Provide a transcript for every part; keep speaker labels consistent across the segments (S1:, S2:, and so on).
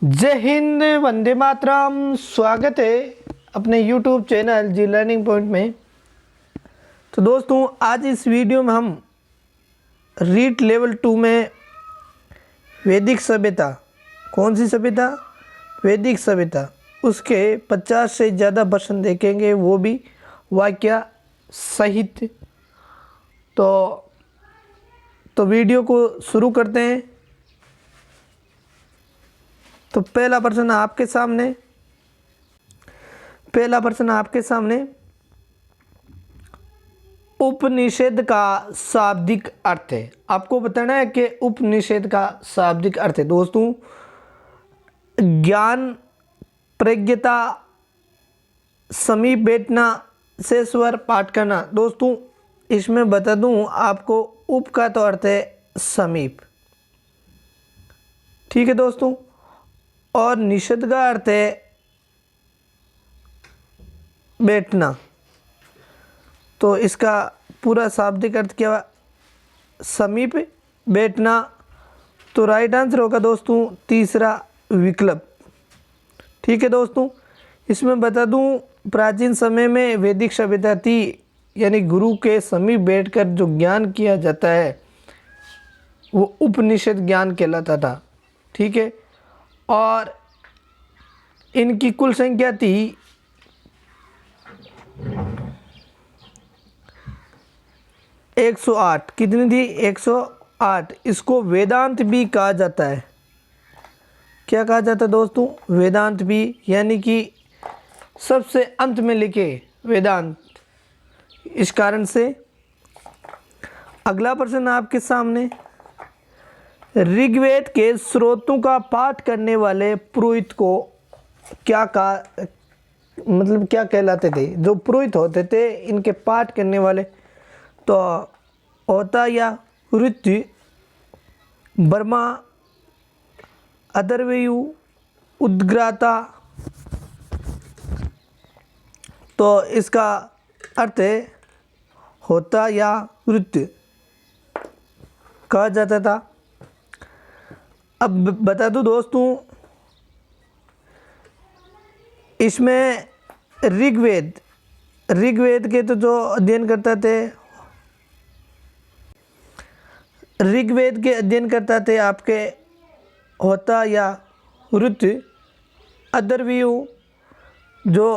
S1: जय हिंद, वंदे मातरम। स्वागत है अपने यूट्यूब चैनल जी लर्निंग पॉइंट में। तो दोस्तों, आज इस वीडियो में हम रीट लेवल 2 में वैदिक सभ्यता, कौन सी सभ्यता? वैदिक सभ्यता, उसके 50 से ज़्यादा प्रश्न देखेंगे, वो भी वाक्य सहित। तो वीडियो को शुरू करते हैं। तो पहला प्रश्न आपके सामने उपनिषद का शाब्दिक अर्थ है। आपको बताना है कि उपनिषद का शाब्दिक अर्थ है। दोस्तों, ज्ञान, प्रज्ञता, समीप बैठना, से स्वर पाठ करना। दोस्तों, इसमें बता दूं आपको, उप का तो अर्थ है समीप, ठीक है दोस्तों, और निषेध का अर्थ है बैठना। तो इसका पूरा शाब्दिक अर्थ क्या हुआ? समीप, बैठना। तो राइट आंसर होगा दोस्तों तीसरा विकल्प, ठीक है दोस्तों। इसमें बता दूं, प्राचीन समय में वैदिक सभ्यता थी, यानी गुरु के समीप बैठकर जो ज्ञान किया जाता है वो उपनिषद ज्ञान कहलाता था, ठीक है। और इनकी कुल संख्या थी 108। कितनी थी? 108। इसको वेदांत भी कहा जाता है। क्या कहा जाता है दोस्तों? वेदांत भी, यानी कि सबसे अंत में लिखे वेदांत। इस कारण से अगला प्रश्न आपके सामने, ऋग्वेद के स्रोतों का पाठ करने वाले पुरोहित को क्या कहा, मतलब क्या कहलाते थे? जो पुरोहित होते थे, इनके पाठ करने वाले, तो होता या ऋतु, ब्रह्मा, अथर्वयु, उद्गाता। तो इसका अर्थ है होता या ऋतु कहा जाता था। अब बता दूं दोस्तों, इसमें ऋग्वेद के तो जो अध्ययन करता थे आपके होता या ऋतु, अथर्वयु जो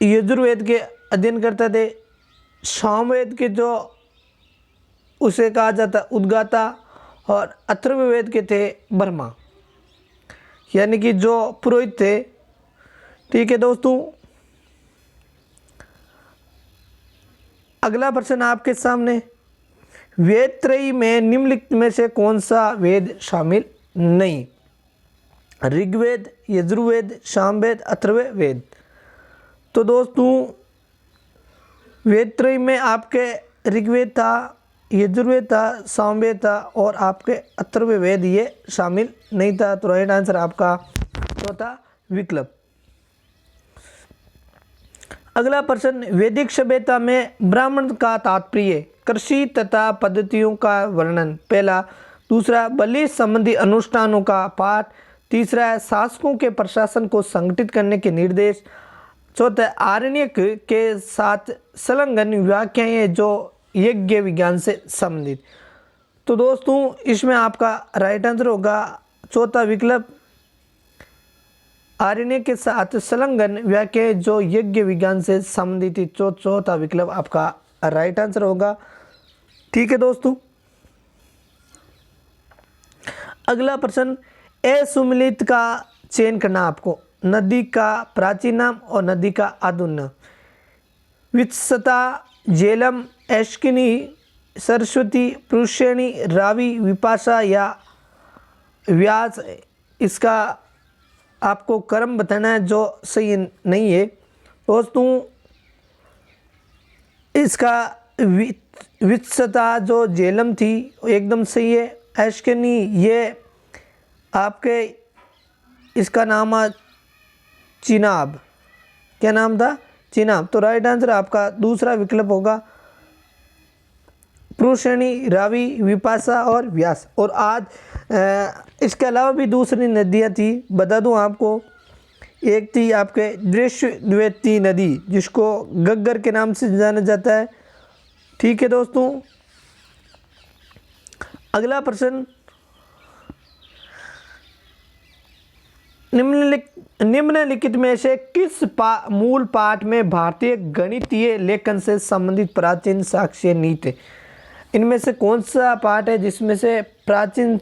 S1: यजुर्वेद के अध्ययन करते थे, सामवेद के जो उसे कहा जाता उद्गाता, और अथर्ववेद के थे ब्रह्मा, यानी कि जो पुरोहित थे, ठीक है दोस्तों। अगला प्रश्न आपके सामने, वेद त्रयी में निम्नलिखित में से कौन सा वेद शामिल नहीं? ऋग्वेद, यजुर्वेद, सामवेद, अथर्ववेद। तो दोस्तों, वेद त्रयी में आपके ऋग्वेद था, यजुर्वेद था, सामवेद था, और आपके अथर्ववेद ये शामिल नहीं था। तो राइट आंसर आपका चौथा विकल्प। अगला प्रश्न, वैदिक सभ्यता में ब्राह्मण का तात्पर्य कृषि तथा पद्धतियों का वर्णन। पहला। दूसरा, बलि संबंधी अनुष्ठानों का पाठ। तीसरा है शासकों के प्रशासन को संगठित करने के निर्देश। चौथा, आरण्यक के साथ संलग्न व्याख्याएं जो यज्ञ विज्ञान से संबंधित। तो दोस्तों, इसमें आपका राइट आंसर होगा चौथा विकल्प, आरण्य के साथ संलग्न व्याख्याएं जो यज्ञ विज्ञान से संबंधित थी। चौथा विकल्प आपका राइट आंसर होगा, ठीक है दोस्तों। अगला प्रश्न, असुमेलित का चयन करना आपको। नदी का प्राचीन नाम और नदी का आधुनिक नाम। वित्सता, झेलम, अश्किनी, सरस्वती, पुष्यिनी, रावी, विपाशा या व्यास। इसका आपको क्रम बताना है जो सही नहीं है दोस्तों। इसका वित्सता जो झेलम थी एकदम सही है। अश्किनी ये आपके, इसका नाम चिनाब, क्या नाम था? चिनाब। तो राइट आंसर आपका दूसरा विकल्प होगा पुरुषणी, रावी, विपाशा और व्यास। और आज इसके अलावा भी दूसरी नदियाँ थी, बता दूं आपको। एक थी आपके दृश्यद्वैती नदी, जिसको गग्गर के नाम से जाना जाता है। ठीक है दोस्तों, अगला प्रश्न, निम्नलिखित में से किस मूल पाठ में भारतीय गणितीय लेखन से संबंधित प्राचीन साक्ष्य निहित है? इनमें से कौन सा पाठ है जिसमें से प्राचीन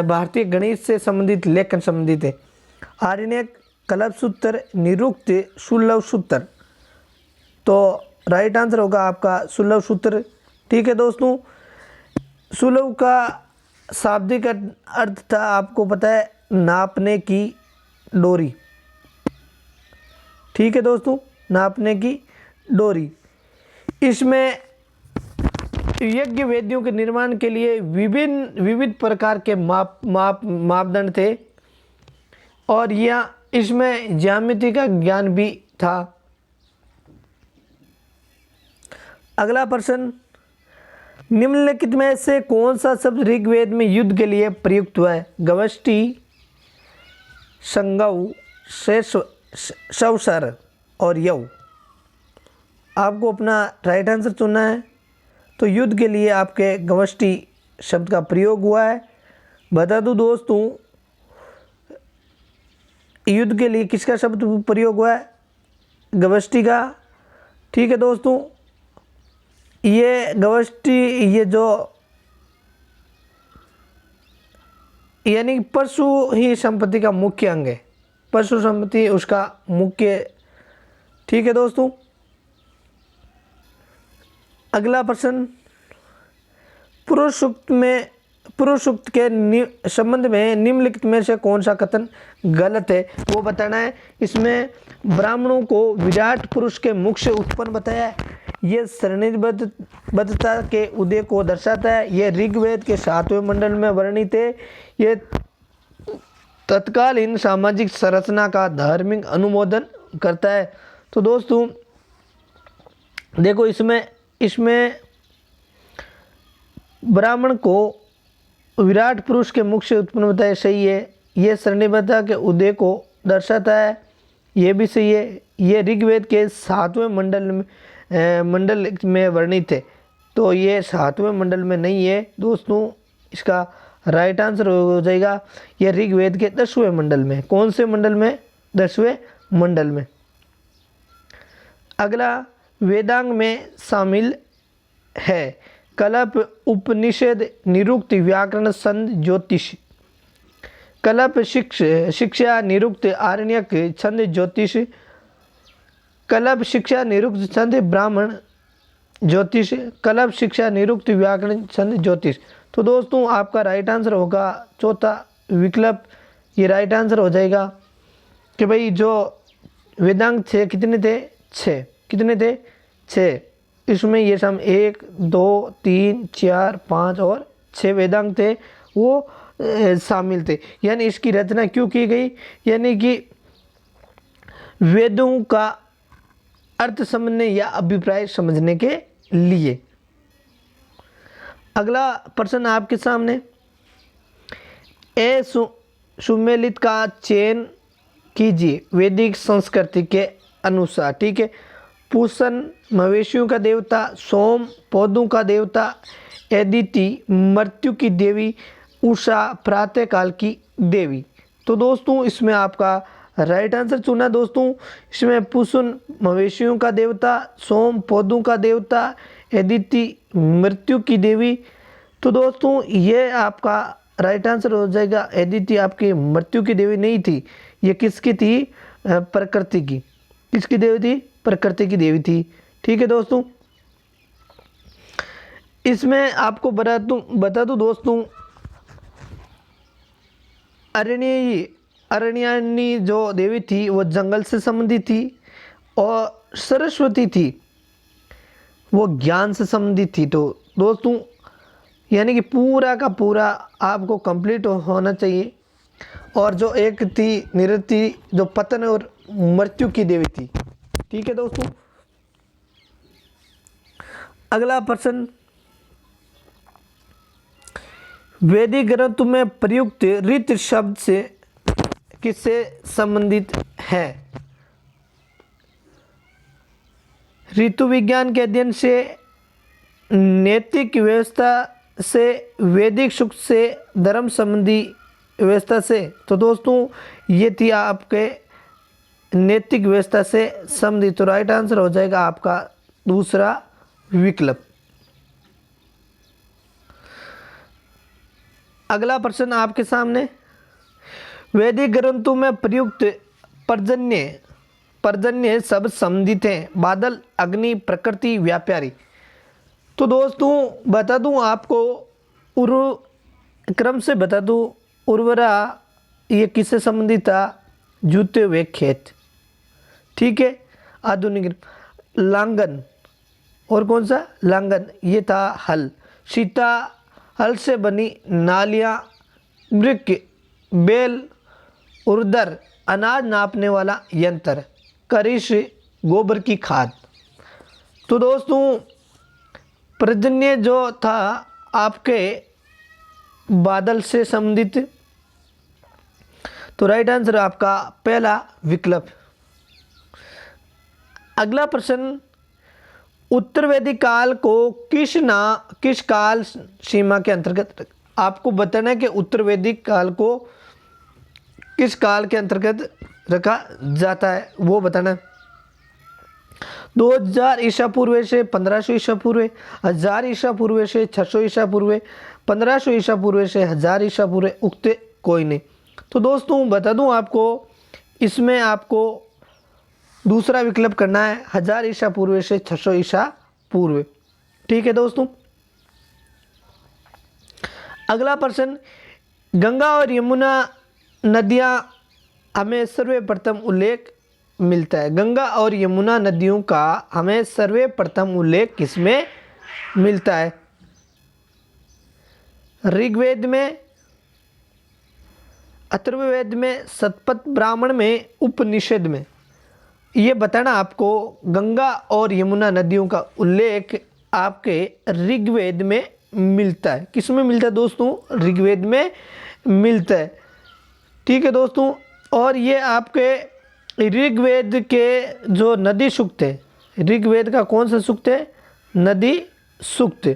S1: भारतीय गणित से संबंधित लेखन संबंधित है? आरण्यक, कल्पसूत्र, निरुक्त, सुलभ सूत्र। तो राइट आंसर होगा आपका सुलभ सूत्र। ठीक है दोस्तों, सुलभ का शाब्दिक अर्थ था, आपको पता है, नापने की डोरी। ठीक है दोस्तों, नापने की डोरी। इसमें यज्ञ वेदियों के निर्माण के लिए विविध प्रकार के मापदंड थे, और यह इसमें ज्यामिति का ज्ञान भी था। अगला प्रश्न, निम्नलिखित में से कौन सा शब्द ऋग्वेद में युद्ध के लिए प्रयुक्त हुआ है? गवष्टि, संगव, शवसर और यव। आपको अपना राइट आंसर चुनना है। तो युद्ध के लिए आपके गवष्टि शब्द का प्रयोग हुआ है। बता दूं दोस्तों, युद्ध के लिए किसका शब्द प्रयोग हुआ है? गवष्टि का। ठीक है दोस्तों, ये गवष्टि, ये जो यानी पशु ही संपत्ति का मुख्य अंग है, पशु संपत्ति उसका मुख्य। ठीक है दोस्तों, अगला प्रश्न, पुरुष सूक्त के संबंध में निम्नलिखित में से कौन सा कथन गलत है, वो बताना है। इसमें ब्राह्मणों को विराट पुरुष के मुख से उत्पन्न बताया है, ये श्रेणीबद्धता के उदय को दर्शाता है, ये ऋग्वेद के 7वें मंडल में वर्णित है, ये तत्कालीन सामाजिक संरचना का धार्मिक अनुमोदन करता है। तो दोस्तों देखो, इसमें ब्राह्मण को विराट पुरुष के मुख से उत्पन्न होता है, सही है। ये श्रेणीबद्धता के उदय को दर्शाता है, ये भी सही है। ये ऋग्वेद के 7वें मंडल में वर्णित है, तो ये 7वें मंडल में नहीं है दोस्तों। इसका राइट आंसर हो जाएगा ये ऋग्वेद के 10वें मंडल में। कौन से मंडल में? 10वें मंडल में। अगला, वेदांग में शामिल है कल्प, उपनिषद, निरुक्त, व्याकरण, छंद, ज्योतिष। कल्प शिक्षा, निरुक्त, आरण्यक, छंद, ज्योतिष। कल्प शिक्षा, निरुक्त, छंद, ब्राह्मण, ज्योतिष। कल्प शिक्षा, निरुक्त, व्याकरण, छंद, ज्योतिष। तो दोस्तों आपका राइट आंसर होगा चौथा विकल्प। ये राइट आंसर हो जाएगा कि भाई जो वेदांग थे कितने थे? 6। कितने थे? 6। इसमें ये सम 1, 2, 3, 4, 5 और 6 वेदांग थे, वो शामिल थे। यानी इसकी रचना क्यों की गई? यानी कि वेदों का अर्थ समझने या अभिप्राय समझने के लिए। अगला प्रश्न आपके सामने, सुमेलित का चयन कीजिए वैदिक संस्कृति के अनुसार। ठीक है, पूषण मवेशियों का देवता, सोम पौधों का देवता, अदिति मृत्यु की देवी, उषा प्रातःकाल की देवी। तो दोस्तों इसमें आपका राइट आंसर चुना दोस्तों। इसमें पूषण मवेशियों का देवता, सोम पौधों का देवता, अदिति मृत्यु की देवी। तो दोस्तों ये आपका राइट आंसर हो जाएगा। अदिति आपकी मृत्यु की देवी नहीं थी, ये किसकी थी? प्रकृति की। किसकी देवी थी? प्रकृति की देवी थी। ठीक है दोस्तों, इसमें आपको बता दूं दोस्तों, अरण्यानी जो देवी थी वो जंगल से संबंधित थी, और सरस्वती थी वो ज्ञान से संबंधित थी। तो दोस्तों यानी कि पूरा का पूरा आपको कंप्लीट होना चाहिए। और जो एक थी निरति, जो पतन और मृत्यु की देवी थी। ठीक है दोस्तों, अगला प्रश्न, वैदिक ग्रंथों में प्रयुक्त ऋत शब्द से किससे संबंधित है? ऋतु विज्ञान के अध्ययन से, नैतिक व्यवस्था से, वैदिक सूक्त से, धर्म संबंधी व्यवस्था से। तो दोस्तों ये थी आपके नैतिक व्यवस्था से संबंधित। तो राइट आंसर हो जाएगा आपका दूसरा विकल्प। अगला प्रश्न आपके सामने, वैदिक ग्रंथों में प्रयुक्त पर्जन्य शब्द संबंधित हैं। बादल, अग्नि, प्रकृति, व्यापारी। तो दोस्तों बता दूं आपको, क्रम से बता दूं, उर्वरा ये किससे संबंधित था? जूते हुए खेत, ठीक है। आधुनिक लांगन, और कौन सा? लांगन, ये था हल। सीता, हल से बनी नालियाँ, वृक्ष, बैल, उर्दर, अनाज नापने वाला यंत्र, करिश, गोबर की खाद। तो दोस्तों पर्जन्य जो था आपके बादल से संबंधित। तो राइट आंसर आपका पहला विकल्प। अगला प्रश्न, उत्तर वैदिक काल को किस काल सीमा के अंतर्गत, आपको बताना है कि उत्तर वैदिक काल को किस काल के अंतर्गत रखा जाता है, वो बताना है। 2000 ईसा पूर्व से 1500 ईसा पूर्व, 1000 ईसा पूर्व से 600 ईसा पूर्व, 1500 ईसा पूर्व से 1000 ईसा पूर्व, उक्त कोई नहीं। तो दोस्तों बता दूं आपको, इसमें आपको दूसरा विकल्प करना है, 1000 ईसा पूर्व से 600 ईसा पूर्व, ठीक है दोस्तों। अगला प्रश्न, गंगा और यमुना नदियां हमें सर्वप्रथम उल्लेख मिलता है। गंगा और यमुना नदियों का हमें सर्वप्रथम उल्लेख किसमें मिलता है? ऋग्वेद में, अथर्ववेद में, शतपथ ब्राह्मण में, उपनिषद में। ये बताना आपको, गंगा और यमुना नदियों का उल्लेख आपके ऋग्वेद में मिलता है। किस में मिलता है दोस्तों? ऋग्वेद में मिलता है, ठीक है दोस्तों। और ये आपके ऋग्वेद के जो नदी सूक्त है, ऋग्वेद का कौन सा सूक्त है? नदी सूक्त,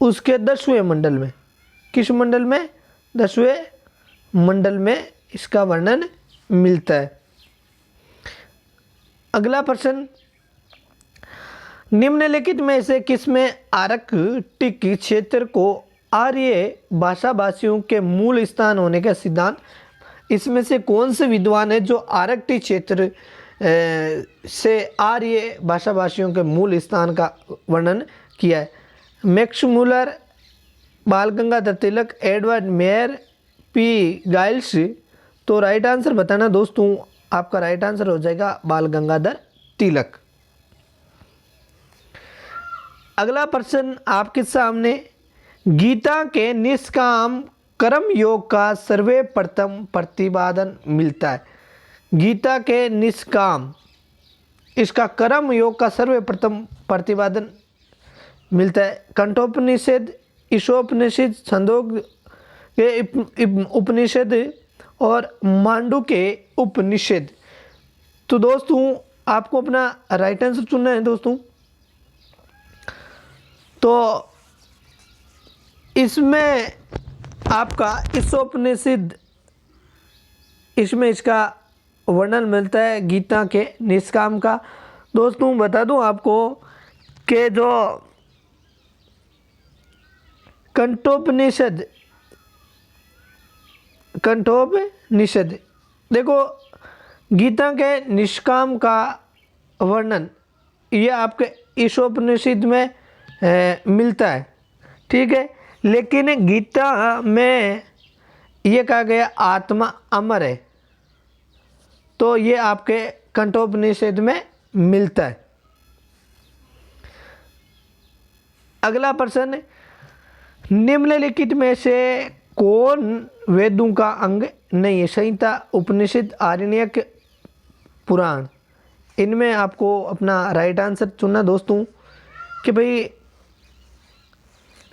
S1: उसके 10वें मंडल में, किस मंडल में? 10वें मंडल में इसका वर्णन मिलता है। अगला प्रश्न, निम्नलिखित में से किसमें आर्कटिक क्षेत्र को आर्य भाषाभाषियों के मूल स्थान होने का सिद्धांत, इसमें से कौन से विद्वान है जो आर्कटिक क्षेत्र से आर्य भाषाभाषियों के मूल स्थान का वर्णन किया है? मैक्स मूलर, बाल Gangadhar Tilak, Edward mayor, P Giles. तो राइट आंसर बताना दोस्तों, आपका राइट आंसर हो जाएगा बाल गंगाधर तिलक। अगला प्रश्न आपके सामने, गीता के निष्काम कर्म योग का सर्वप्रथम प्रतिपादन मिलता है। गीता के निष्काम, इसका कर्म योग का सर्वप्रथम प्रतिपादन मिलता है। कंठोपनिषद, ईशोपनिषद, छंदोग के उपनिषद और मांडू के उपनिषद। तो दोस्तों आपको अपना राइट आंसर चुनना है दोस्तों। तो इसमें आपका ईशोपनिषद, इसमें इसका वर्णन मिलता है गीता के निष्काम का। दोस्तों बता दूं आपको कि जो कंठोपनिषद, देखो गीता के निष्काम का वर्णन ये आपके ईशोपनिषद में मिलता है, ठीक है। लेकिन गीता में ये कहा गया आत्मा अमर है, तो ये आपके कंठोपनिषद में मिलता है। अगला प्रश्न, निम्नलिखित में से कौन वेदों का अंग नहीं है? संहिता, उपनिषद, आरण्यक, पुराण। इनमें आपको अपना राइट आंसर चुनना दोस्तों कि भाई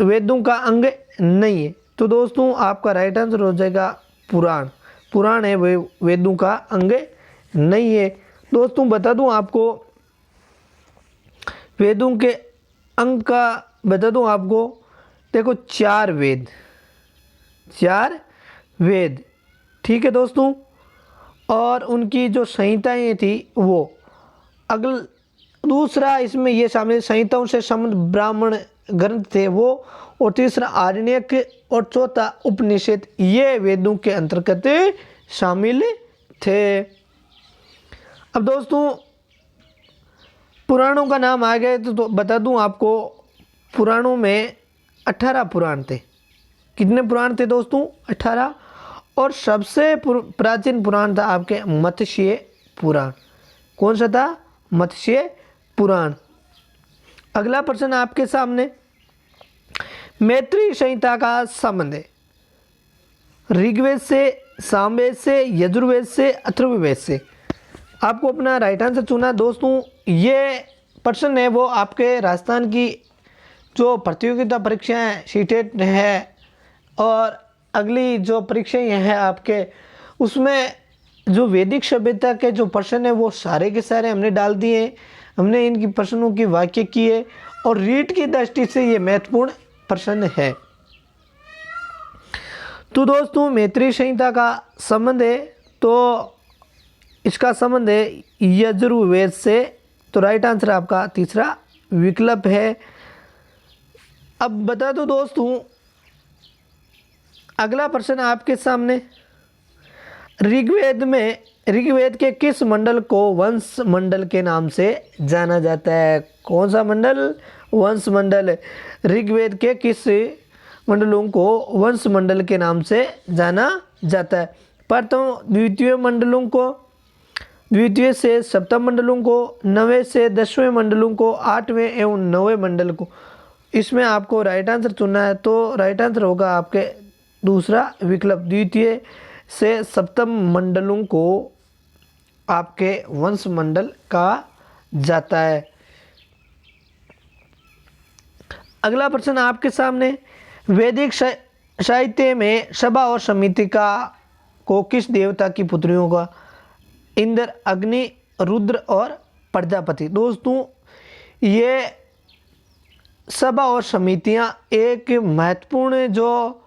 S1: वेदों का अंग नहीं है। तो दोस्तों आपका राइट आंसर हो जाएगा पुराण। पुराण है वे वेदों का अंग नहीं है। दोस्तों बता दूं आपको, वेदों के अंग का बता दूं आपको, देखो 4 वेद, 4 वेद, ठीक है दोस्तों। और उनकी जो संहिताएं थी वो अगल दूसरा इसमें ये शामिल संहिताओं से संबंध ब्राह्मण ग्रंथ थे वो, और तीसरा आरण्यक, और चौथा उपनिषद, ये वेदों के अंतर्गत शामिल थे। अब दोस्तों पुराणों का नाम आ गए तो बता दूं आपको, पुराणों में 18 पुराण थे। कितने पुराण थे दोस्तों? 18। और सबसे प्राचीन पुराण था आपके मत्स्य पुराण। कौन सा था? मत्स्य पुराण। अगला प्रश्न आपके सामने, मैत्री संहिता का संबंध है ऋग्वेद से, सामवेद से, यजुर्वेद से, अथर्ववेद से। आपको अपना राइट आंसर चुना। दोस्तों ये प्रश्न है वो आपके राजस्थान की जो प्रतियोगिता परीक्षाएं सीटेट है और अगली जो परीक्षाएं हैं आपके, उसमें जो वैदिक सभ्यता के जो प्रश्न है वो सारे के सारे हमने डाल दिए। हमने इनकी प्रश्नों की व्याख्या की है और रीट की दृष्टि से ये महत्वपूर्ण प्रश्न है। तो दोस्तों मैत्री संहिता का संबंध है, तो इसका संबंध है यजुर्वेद से। तो राइट आंसर आपका तीसरा विकल्प है। अब बता दो दोस्तों, अगला प्रश्न आपके सामने, ऋग्वेद के किस मंडल को वंश मंडल के नाम से जाना जाता है? कौन सा मंडल? वंश मंडल। ऋग्वेद के किस मंडलों को वंश मंडल के नाम से जाना जाता है? प्रथम द्वितीय मंडलों को, द्वितीय से सप्तम मंडलों को, 9वें से 10वें मंडलों को, 8वें एवं 9वें मंडल को। इसमें आपको राइट आंसर चुनना है। तो राइट आंसर होगा आपके दूसरा विकल्प, द्वितीय से सप्तम मंडलों को आपके वंश मंडल कहा जाता है। अगला प्रश्न आपके सामने, वैदिक साहित्य में सभा और समिति का को किस देवता की पुत्रियों का? इंद्र, अग्नि, रुद्र और प्रजापति। दोस्तों ये सभा और समितियां एक महत्वपूर्ण जो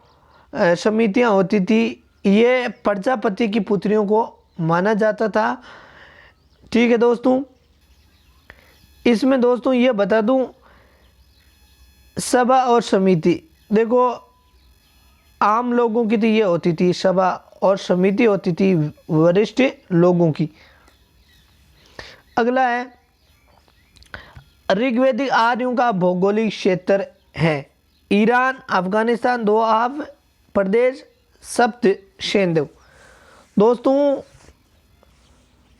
S1: समितियां होती थी, ये प्रजापति की पुत्रियों को माना जाता था, ठीक है दोस्तों। इसमें दोस्तों ये बता दूं, सभा और समिति, देखो आम लोगों की तो ये होती थी सभा, और समिति होती थी वरिष्ठ लोगों की। अगला है, ऋग्वैदिक आर्यों का भौगोलिक क्षेत्र है ईरान, अफगानिस्तान, दोआब प्रदेश, सप्त शेंदेव। दोस्तों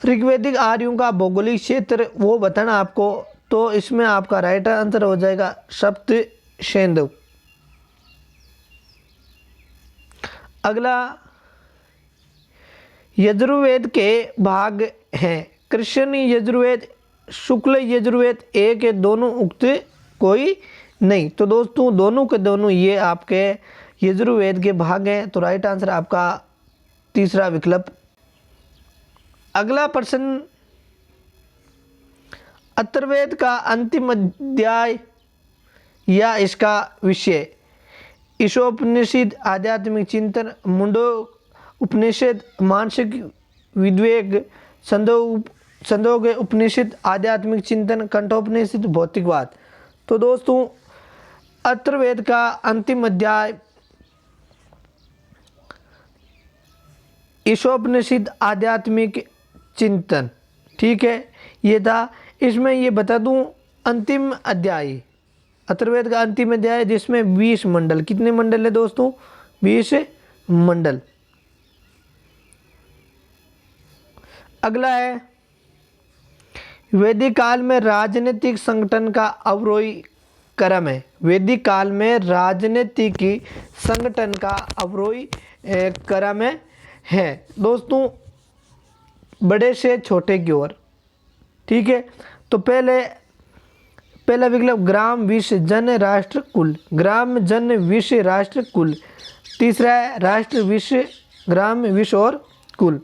S1: ऋग्वैदिक आर्यों का भौगोलिक क्षेत्र वो बताना आपको, तो इसमें आपका राइट आंसर हो जाएगा सप्त शेंदेव। अगला, यजुर्वेद के भाग हैं कृष्ण यजुर्वेद, शुक्ल यजुर्वेद, एक है दोनों उक्त कोई नहीं। तो दोस्तों दोनों के दोनों ये आपके यजुर्वेद के भाग हैं। तो राइट आंसर आपका तीसरा विकल्प। अगला प्रश्न, अथर्ववेद का अंतिम अध्याय या इसका विषय ईशोपनिषद, आध्यात्मिक चिंतन, मुंडो उपनिषद, मानसिक विद्वेग, छंदोग उपनिषद, आध्यात्मिक चिंतन, कंठोपनिषद, भौतिकवाद। तो दोस्तों अथर्ववेद का अंतिम अध्याय ईशोपनिषद, आध्यात्मिक चिंतन, ठीक है, ये था। इसमें ये बता दूं, अंतिम अध्याय अथर्ववेद का अंतिम अध्याय जिसमें 20 मंडल, कितने मंडल है दोस्तों? 20 मंडल। अगला है, वैदिक काल में राजनीतिक संगठन का अवरोही क्रम है। वैदिक काल में राजनीतिक संगठन का अवरोही क्रम है दोस्तों, बड़े से छोटे की ओर, ठीक है। तो पहले पहला विकल्प ग्राम विश्व जन राष्ट्र कुल, ग्राम जन विश्व राष्ट्र कुल। तीसरा है राष्ट्र विश्व ग्राम विश्व और कुल।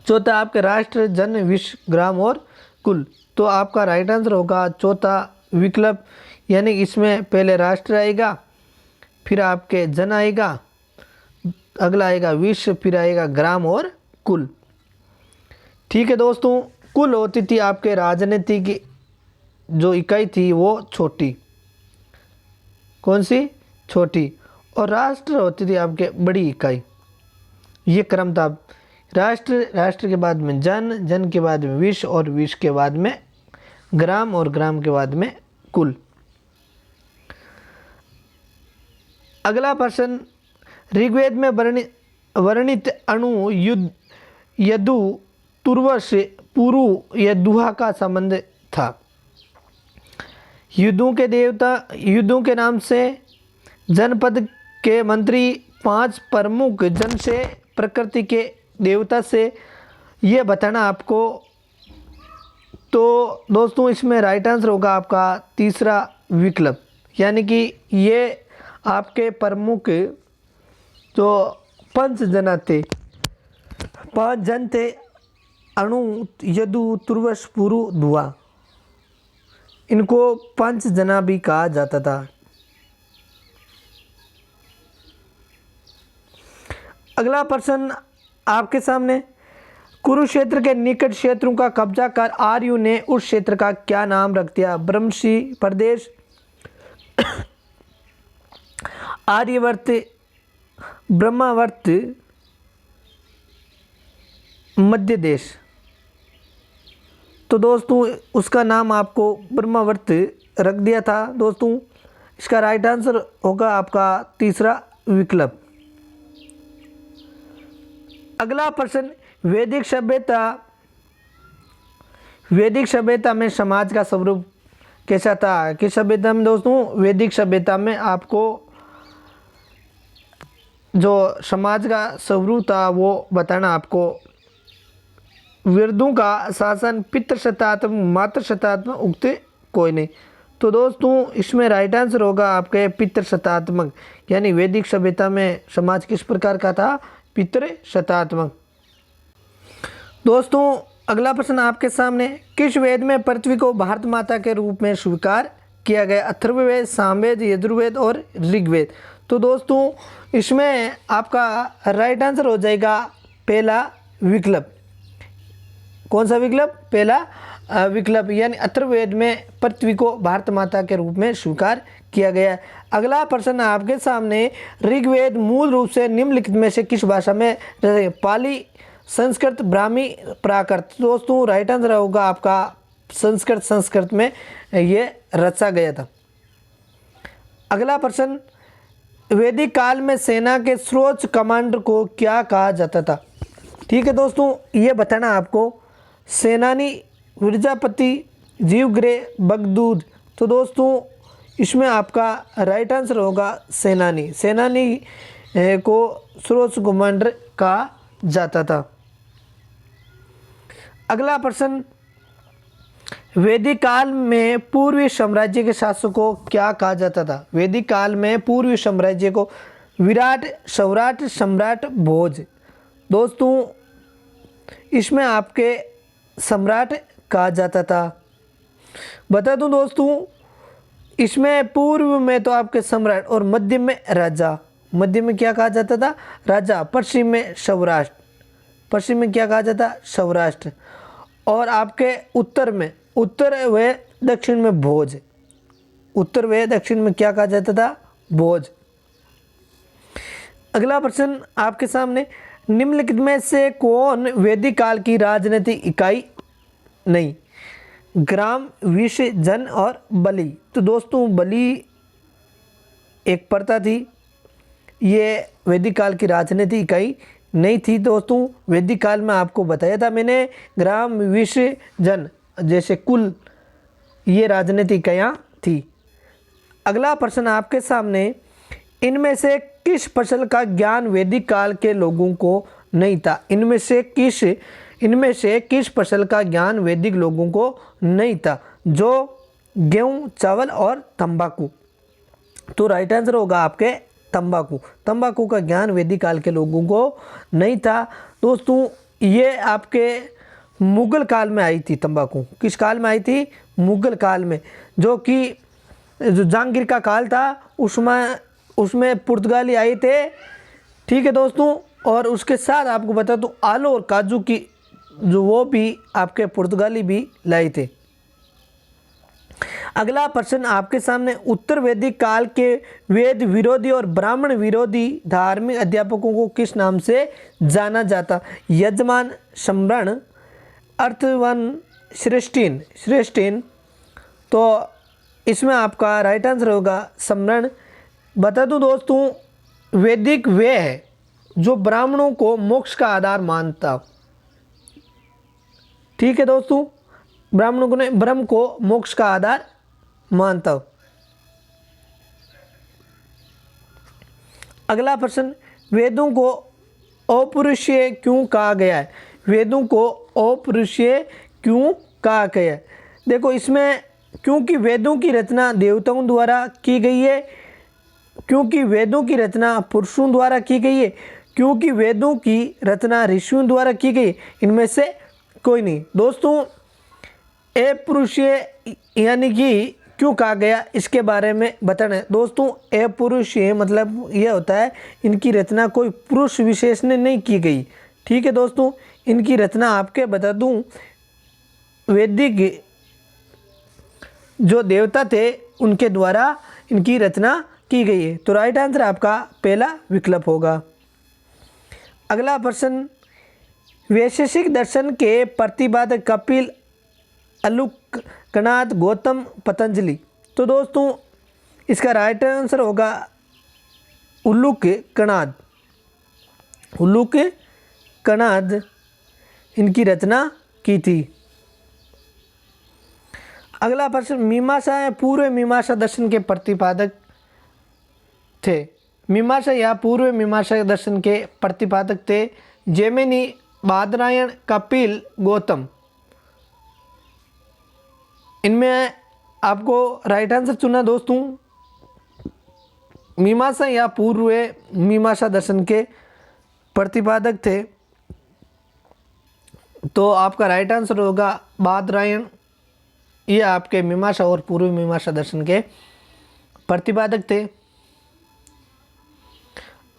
S1: चौथा आपके राष्ट्र जन विश्व ग्राम और कुल। तो आपका राइट आंसर होगा चौथा विकल्प, यानी इसमें पहले राष्ट्र आएगा, फिर आपके जन आएगा, अगला आएगा विश्व, फिर आएगा ग्राम और कुल। ठीक है दोस्तों, कुल होती थी आपके राजनीति की जो इकाई थी वो छोटी, कौन सी, छोटी, और राष्ट्र होती थी आपके बड़ी इकाई। ये क्रम था, राष्ट्र, राष्ट्र के बाद में जन, जन के बाद में विश्व, और विश्व के बाद में ग्राम, और ग्राम के बाद में कुल। अगला प्रश्न, ऋग्वेद में वर्णित अणु युद्ध यदु तुर्वश पुरु या दुहा का संबंध था। युद्धों के देवता, युद्धों के नाम से जनपद के मंत्री, 5 प्रमुख जन से, प्रकृति के देवता से, ये बताना आपको। तो दोस्तों इसमें राइट आंसर होगा आपका तीसरा विकल्प, यानी कि ये आपके प्रमुख जो 5 जना थे, 5 जन थे, अणु यदु तुर्वश पुरु दुआ, इनको 5 जना भी कहा जाता था। अगला प्रश्न आपके सामने, कुरुक्षेत्र के निकट क्षेत्रों का कब्जा कर आर्यों ने उस क्षेत्र का क्या नाम रख दिया? ब्रह्मशी प्रदेश, आर्यवर्त, ब्रह्मावर्त, मध्य देश। तो दोस्तों उसका नाम आपको ब्रह्मावर्त रख दिया था। दोस्तों इसका राइट आंसर होगा आपका तीसरा विकल्प। अगला प्रश्न, वैदिक सभ्यता में समाज का स्वरूप कैसा था? किस सभ्यता में दोस्तों? वैदिक सभ्यता में आपको जो समाज का स्वरूप था वो बताना आपको। वेदों का शासन पितृसत्तात्मक, मातृसत्तात्मक उक्त कोई नहीं। तो दोस्तों इसमें राइट आंसर होगा आपके पितृसत्तात्मक, यानी वैदिक सभ्यता में समाज किस प्रकार का था? पितृसत्तात्मक। दोस्तों अगला प्रश्न आपके सामने, किस वेद में पृथ्वी को भारत माता के रूप में स्वीकार किया गया? अथर्ववेद, सामवेद, यजुर्वेद और ऋग्वेद। तो दोस्तों इसमें आपका राइट आंसर हो जाएगा पहला विकल्प। कौन सा विकल्प? पहला विकल्प, यानी अथर्ववेद में पृथ्वी को भारत माता के रूप में स्वीकार किया गया। अगला प्रश्न आपके सामने, ऋग्वेद मूल रूप से निम्नलिखित में से किस भाषा में रचे? पाली, संस्कृत, ब्राह्मी, प्राकृत। दोस्तों राइट आंसर होगा आपका संस्कृत में ये रचा गया था। अगला प्रश्न, वैदिक काल में सेना के सर्वोच्च कमांडर को क्या कहा जाता था? ठीक है दोस्तों, ये बताना आपको। सेनानी, विरजापति, जीवग्रे, बगदूद। तो दोस्तों इसमें आपका राइट आंसर होगा सेनानी। सेनानी को सर्वोच्च कमांडर कहा जाता था। अगला प्रश्न, वैदिक काल में पूर्वी साम्राज्य के शासक को क्या कहा जाता था? वैदिक काल में पूर्वी साम्राज्य को विराट, सौराट, सम्राट, भोज। दोस्तों इसमें आपके सम्राट कहा जाता था। बता दूं दोस्तों इसमें पूर्व में तो आपके सम्राट और मध्य में राजा। मध्य में क्या कहा जाता था? राजा। पश्चिम में सौराष्ट्र। पश्चिम में क्या कहा जाता? सौराष्ट्र। और आपके उत्तर में, उत्तर व दक्षिण में भोज। उत्तर व दक्षिण में क्या कहा जाता था? भोज। अगला प्रश्न आपके सामने, निम्नलिखित में से कौन वैदिक काल की राजनीतिक इकाई नहीं? ग्राम, विश्व, जन और बलि। तो दोस्तों बलि एक प्रथा थी, ये वैदिक काल की राजनीतिक इकाई नहीं थी। दोस्तों वैदिक काल में आपको बताया था मैंने, ग्राम, विश्व, जन जैसे कुल ये राजनीतिक इकाइयाँ थी। अगला प्रश्न आपके सामने, इनमें से किस फसल का ज्ञान वैदिक काल के लोगों को नहीं था? इनमें से किस फसल का ज्ञान वैदिक लोगों को नहीं था? जो गेहूँ, चावल और तंबाकू। तो राइट आंसर होगा आपके तंबाकू। तंबाकू का ज्ञान वैदिक काल के लोगों को नहीं था दोस्तों। ये आपके मुगल काल में आई थी तंबाकू। किस काल में आई थी? मुगल काल में, जो कि जो जहांगीर का काल था उसमें पुर्तगाली आए थे। ठीक है दोस्तों, और उसके साथ आपको बता दूं आलू और काजू की जो वो भी आपके पुर्तगाली भी लाए थे। अगला प्रश्न आपके सामने, उत्तर वैदिक काल के वेद विरोधी और ब्राह्मण विरोधी धार्मिक अध्यापकों को किस नाम से जाना जाता? यजमान, सम्रण, अर्थवन, श्रेष्ठीन। तो इसमें आपका राइट आंसर होगा सम्रण। बता दूं दोस्तों, वैदिक वे है जो ब्राह्मणों को मोक्ष का आधार मानता। ठीक है दोस्तों, ब्राह्मणों ने ब्रह्म को मोक्ष का आधार मानता हूं। अगला प्रश्न, वेदों को अपौरुषीय क्यों कहा गया है? वेदों को अपौरुषीय क्यों कहा गया है? देखो इसमें, क्योंकि वेदों की रचना देवताओं द्वारा की गई है, क्योंकि वेदों की रचना पुरुषों द्वारा की गई है, क्योंकि वेदों की रचना ऋषियों द्वारा की गई, इनमें से कोई नहीं। दोस्तों अपौरुषीय यानी कि क्यों कहा गया इसके बारे में बताना है। दोस्तों अपौरुषीय मतलब यह होता है इनकी रचना कोई पुरुष विशेष ने नहीं की गई। ठीक है दोस्तों, इनकी रचना आपके बता दूं वैदिक जो देवता थे उनके द्वारा इनकी रचना की गई है। तो राइट आंसर आपका पहला विकल्प होगा। अगला प्रश्न, वैशेषिक दर्शन के प्रतिपादक कपिल, अलुक, कणाद, गौतम, पतंजलि। तो दोस्तों इसका राइट आंसर होगा उल्लूक कणाद। उल्लूक कणाद इनकी रचना की थी। अगला प्रश्न, मीमांसा या पूर्व मीमांसा दर्शन के प्रतिपादक थे? मीमांसा या पूर्व मीमांसा दर्शन के प्रतिपादक थे जैमिनी, बादरायण, कपिल, गौतम। इनमें आपको राइट आंसर चुना दोस्तों। मीमांसा या पूर्व मीमांसा दर्शन के प्रतिपादक थे, तो आपका राइट आंसर होगा बादरायण। ये आपके मीमांसा और पूर्व मीमांसा दर्शन के प्रतिपादक थे।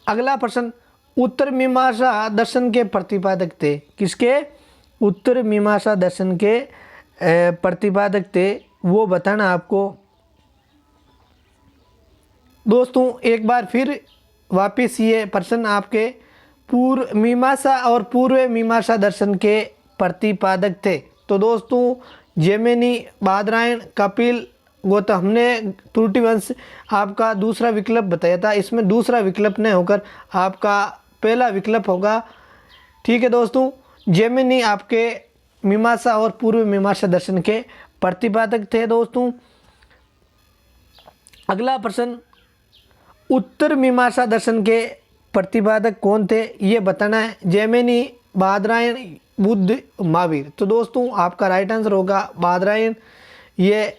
S1: अगला प्रश्न, उत्तर मीमांसा दर्शन के प्रतिपादक थे? किसके? उत्तर मीमांसा दर्शन के प्रतिपादक थे, वो बताना आपको। दोस्तों एक बार फिर वापस ये प्रश्न आपके पूर्व मीमांसा और पूर्व मीमांसा दर्शन के प्रतिपादक थे। तो दोस्तों जैमिनी, बादरायण, कपिल, गौतम। हमने त्रुटिवंश आपका दूसरा विकल्प बताया था, इसमें दूसरा विकल्प नहीं होकर आपका पहला विकल्प होगा। ठीक है दोस्तों, जैमिनी आपके मीमांसा और पूर्व मीमांसा दर्शन के प्रतिपादक थे दोस्तों। अगला प्रश्न, उत्तर मीमांसा दर्शन के प्रतिपादक कौन थे ये बताना है। जैमिनी, बादरायण, बुद्ध, महावीर। तो दोस्तों आपका राइट आंसर होगा बादरायण। ये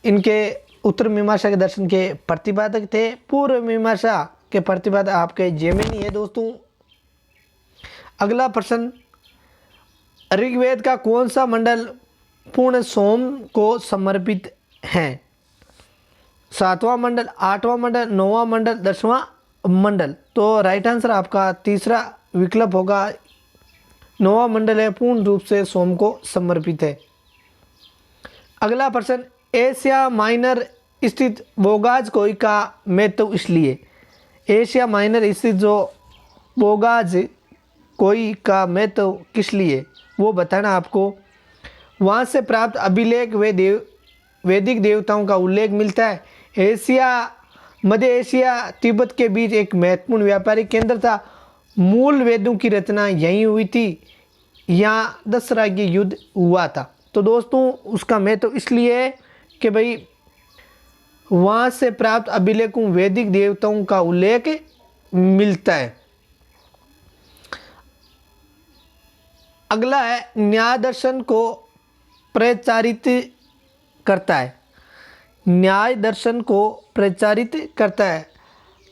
S1: इनके उत्तर मीमांसा के दर्शन के प्रतिपादक थे। पूर्व मीमांसा के प्रतिपादक आपके जैमिनी है दोस्तों। अगला प्रश्न, ऋग्वेद का कौन सा मंडल पूर्ण सोम को समर्पित है? 7वां मंडल, 8वां मंडल, 9वां मंडल, 10वां मंडल। तो राइट आंसर आपका तीसरा विकल्प होगा, 9वां मंडल है, पूर्ण रूप से सोम को समर्पित है। अगला प्रश्न, एशिया माइनर स्थित बोगाज कोई का महत्व इसलिए? एशिया माइनर स्थित जो बोगाज कोई का महत्व किस लिए वो बताना आपको। वहाँ से प्राप्त अभिलेख वैदिक देवताओं का उल्लेख मिलता है। एशिया, मध्य एशिया, तिब्बत के बीच एक महत्वपूर्ण व्यापारिक केंद्र था। मूल वेदों की रचना यहीं हुई थी। यहाँ 10 राज्य युद्ध हुआ था। तो दोस्तों उसका महत्व इसलिए है कि भाई वहाँ से प्राप्त अभिलेखों वैदिक देवताओं का उल्लेख मिलता है। अगला है, न्याय दर्शन को प्रचारित करता है, न्याय दर्शन को प्रचारित करता है।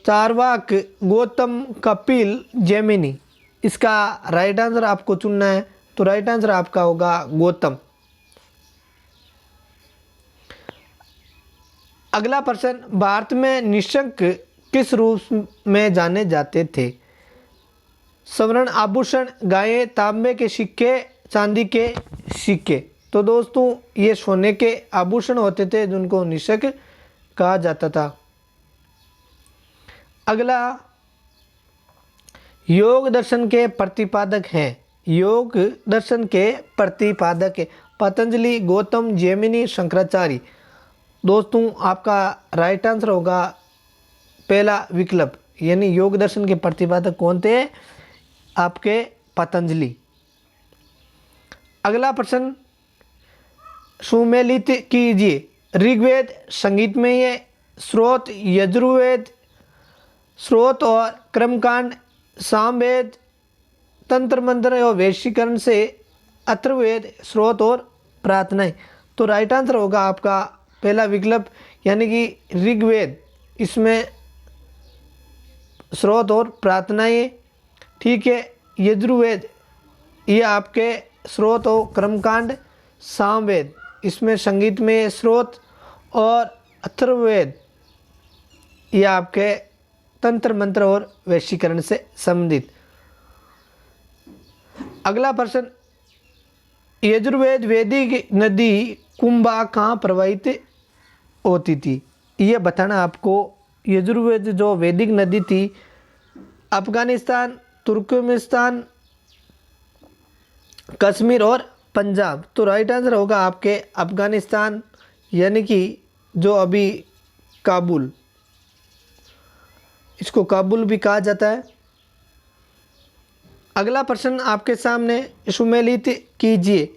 S1: चारवाक गौतम, कपिल, जैमिनी। इसका राइट आंसर आपको चुनना है, तो राइट आंसर आपका होगा गौतम। अगला प्रश्न, भारत में निशंक किस रूप में जाने जाते थे? स्वर्ण आभूषण, गायें, तांबे के सिक्के, चांदी के सिक्के। तो दोस्तों ये सोने के आभूषण होते थे जिनको निशंक कहा जाता था। अगला, योग दर्शन के प्रतिपादक हैं। योग दर्शन के प्रतिपादक है पतंजलि, गौतम, जैमिनी, शंकराचार्य। दोस्तों आपका राइट आंसर होगा पहला विकल्प, यानी योग दर्शन के प्रतिपादक कौन थे? आपके पतंजलि। अगला प्रश्न, सुमेलित कीजिए। ऋग्वेद संगीतमय है, स्रोत यजुर्वेद, स्रोत और कर्मकांड, सामवेद, तंत्र मंत्र और वैश्यीकरण से अथर्ववेद, स्रोत और प्रार्थनाएं। तो राइट आंसर होगा आपका पहला विकल्प, यानी कि ऋग्वेद, इसमें स्रोत और प्रार्थनाएं। ठीक है, यजुर्वेद ये आपके स्रोत और कर्मकांड, सामवेद इसमें संगीत में स्रोत, और अथर्ववेद ये आपके तंत्र मंत्र और वैश्यीकरण से संबंधित। अगला प्रश्न, यजुर्वेद वैदिक नदी कुंभा कहाँ प्रवाहित होती थी? ये बताना आपको। यजुर्वेद जो वैदिक नदी थी, अफगानिस्तान, तुर्कमेनिस्तान, कश्मीर और पंजाब। तो राइट आंसर होगा आपके अफगानिस्तान, यानी कि जो अभी काबुल, इसको काबुल भी कहा जाता है। अगला प्रश्न आपके सामने, सुमेलित कीजिए।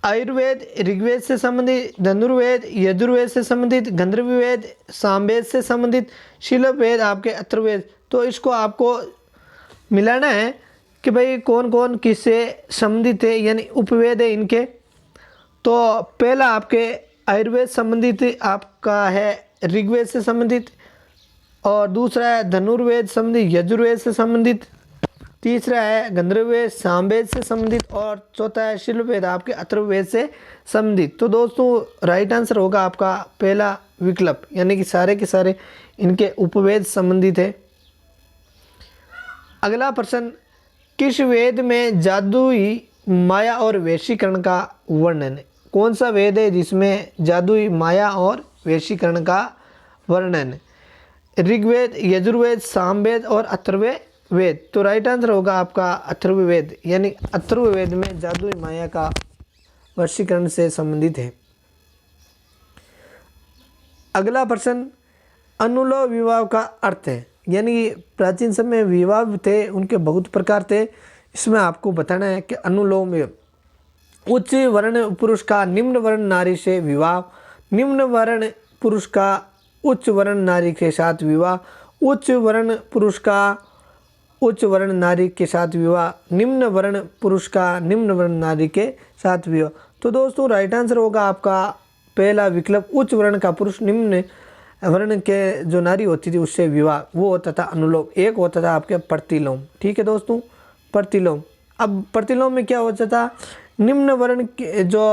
S1: आयुर्वेद ऋग्वेद से संबंधित, धनुर्वेद यजुर्वेद से संबंधित, गंधर्ववेद सामवेद से संबंधित, शिलवेद आपके अथर्ववेद। तो इसको आपको मिलाना है कि भाई कौन कौन किससे संबंधित है, यानी उपवेद है इनके। तो पहला आपके आयुर्वेद संबंधित आपका है ऋग्वेद से संबंधित, और दूसरा है धनुर्वेद संबंधित यजुर्वेद से संबंधित, तीसरा है गंधर्ववेद सामवेद से संबंधित, और चौथा है शिलवेद आपके अथर्ववेद से संबंधित। तो दोस्तों राइट आंसर होगा आपका पहला विकल्प, यानी कि सारे के सारे इनके उपवेद संबंधित है। अगला प्रश्न, किस वेद में जादुई माया और वैश्यीकरण का वर्णन है? कौन सा वेद है जिसमें जादुई माया और वैश्यीकरण का वर्णन है? ऋग्वेद, यजुर्वेद, सामवेद और अथर्ववेद। तो राइट आंसर होगा आपका अथर्ववेद, यानी अथर्ववेद में जादुई माया का वशीकरण से संबंधित है। अगला प्रश्न, अनुलोम विवाह का अर्थ है, यानी प्राचीन समय में विवाह थे उनके बहुत प्रकार थे। इसमें आपको बताना है कि अनुलोम, उच्च वर्ण पुरुष का निम्न वर्ण नारी से विवाह, निम्न वर्ण पुरुष का उच्च वर्ण नारी के साथ विवाह, उच्च वर्ण पुरुष का उच्च वर्ण नारी के साथ विवाह, निम्न वर्ण पुरुष का निम्न वर्ण नारी के साथ विवाह। तो दोस्तों राइट आंसर होगा आपका पहला विकल्प, उच्च वर्ण का पुरुष निम्न वर्ण के जो नारी होती थी उससे विवाह, वो होता था अनुलोम। एक होता था आपके प्रतिलोम। ठीक है दोस्तों, प्रतिलोम। अब प्रतिलोम में क्या होता था, निम्न वर्ण के जो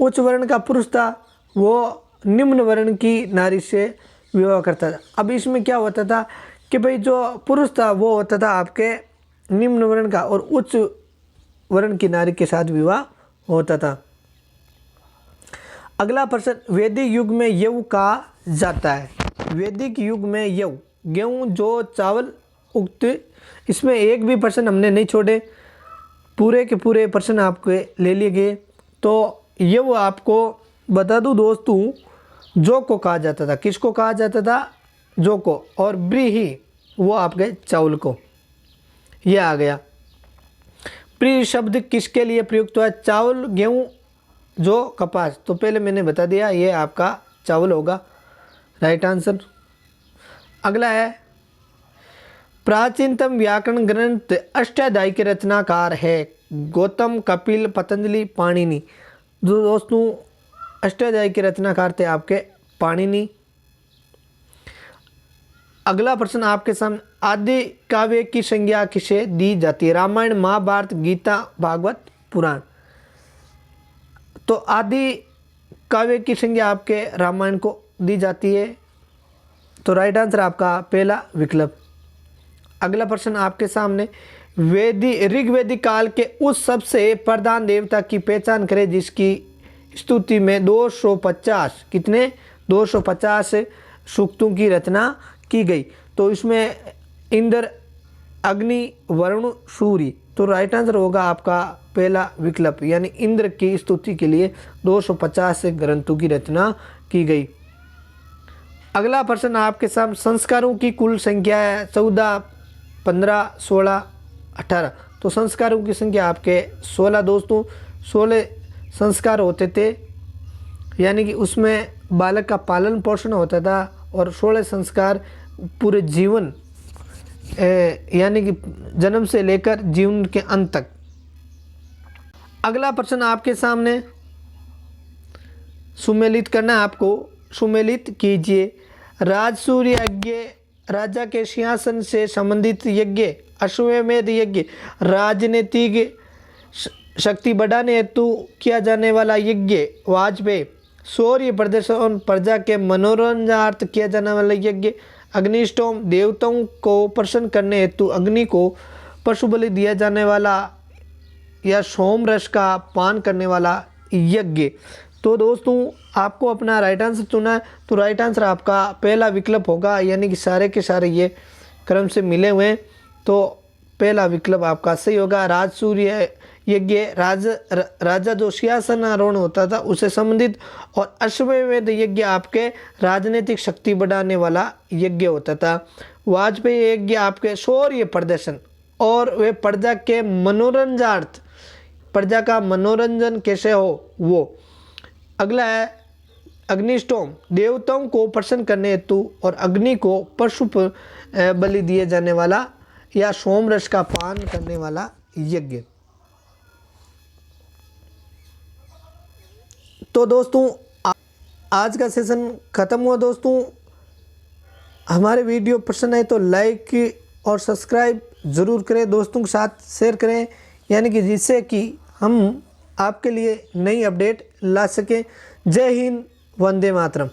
S1: उच्च वर्ण का पुरुष था वो निम्न वर्ण की नारी से विवाह करता था। अब इसमें क्या होता था कि भाई जो पुरुष था वो होता था आपके निम्न वर्ण का, और उच्च वर्ण की नारी के साथ विवाह होता था। अगला प्रश्न, वैदिक युग में यव कहा जाता है? वैदिक युग में यव, गेहूँ, जो चावल उगते, इसमें एक भी प्रश्न हमने नहीं छोड़े, पूरे के पूरे प्रश्न आपके ले लिए गए। तो यव आपको बता दूं दोस्तों, जौ को कहा जाता था। किसको कहा जाता था? जौ को। और ब्रीही वो आपके चावल को। ये आ गया। प्री शब्द किसके लिए प्रयुक्त हुआ है? चावल, गेहूँ, जौ, कपास। तो पहले मैंने बता दिया ये आपका चावल होगा राइट आंसर। अगला है, प्राचीनतम व्याकरण ग्रंथ अष्टाध्यायी के रचनाकार है? गौतम, कपिल, पतंजलि, पाणिनि। जो दोस्तों अष्टाध्यायी के रचनाकार थे आपके पाणिनि। अगला प्रश्न आपके सामने, आदि काव्य की संज्ञा किसे दी जाती है? रामायण, महाभारत, गीता, भागवत, पुराण। तो आदि काव्य की संज्ञा आपके रामायण को दी जाती है। तो राइट आंसर आपका पहला विकल्प। अगला प्रश्न आपके सामने, ऋग्वेदिक काल के उस सबसे प्रधान देवता की पहचान करें जिसकी स्तुति में 250 कितने 250 सूक्तों की रचना की गई। तो इसमें इंद्र, अग्नि, वरुण, सूर्य। तो राइट आंसर होगा आपका पहला विकल्प, यानी इंद्र की स्तुति के लिए 250 ग्रंथों की रचना की गई। अगला प्रश्न आपके सामने, संस्कारों की कुल संख्या है 14, 15, 16, 18। तो संस्कारों की संख्या आपके 16 दोस्तों। 16 संस्कार होते थे, यानी कि उसमें बालक का पालन पोषण होता था, और 16 संस्कार पूरे जीवन यानी कि जन्म से लेकर जीवन के अंत तक। अगला प्रश्न आपके सामने, सुमेलित करना है आपको, सुमेलित कीजिए। राजसूय यज्ञ, राजा के सिंहासन से संबंधित यज्ञ, अश्वमेध यज्ञ, राजनीतिक शक्ति बढ़ाने हेतु किया जाने वाला यज्ञ, वाजपेयी, शौर्य प्रदर्शन, प्रजा के मनोरंजनार्थ किया जाने वाला यज्ञ, अग्निष्टोम, देवताओं को प्रसन्न करने हेतु अग्नि को पशु बलि दिया जाने वाला, या सोम रस का पान करने वाला यज्ञ। तो दोस्तों आपको अपना राइट आंसर चुना है। तो राइट आंसर आपका पहला विकल्प होगा, यानी कि सारे के सारे ये क्रम से मिले हुए हैं। तो पहला विकल्प आपका सही होगा। राजसूय यज्ञ, राजा जो सिंहासनारोहण होता था उससे संबंधित, और अश्वमेध यज्ञ आपके राजनीतिक शक्ति बढ़ाने वाला यज्ञ होता था। वाजपेयी यज्ञ आपके शौर्य प्रदर्शन, और वे प्रजा के मनोरंजनार्थ, प्रजा का मनोरंजन कैसे हो वो। अगला है अग्निष्टोम, देवताओं को प्रसन्न करने हेतु और अग्नि को पशु बलि दिए जाने वाला, या सोम रस का पान करने वाला यज्ञ। तो दोस्तों आज का सेशन ख़त्म हुआ। दोस्तों हमारे वीडियो पसंद आए तो लाइक और सब्सक्राइब ज़रूर करें, दोस्तों के साथ शेयर करें, यानी कि जिससे कि हम आपके लिए नई अपडेट ला सकें। जय हिंद, वंदे मातरम।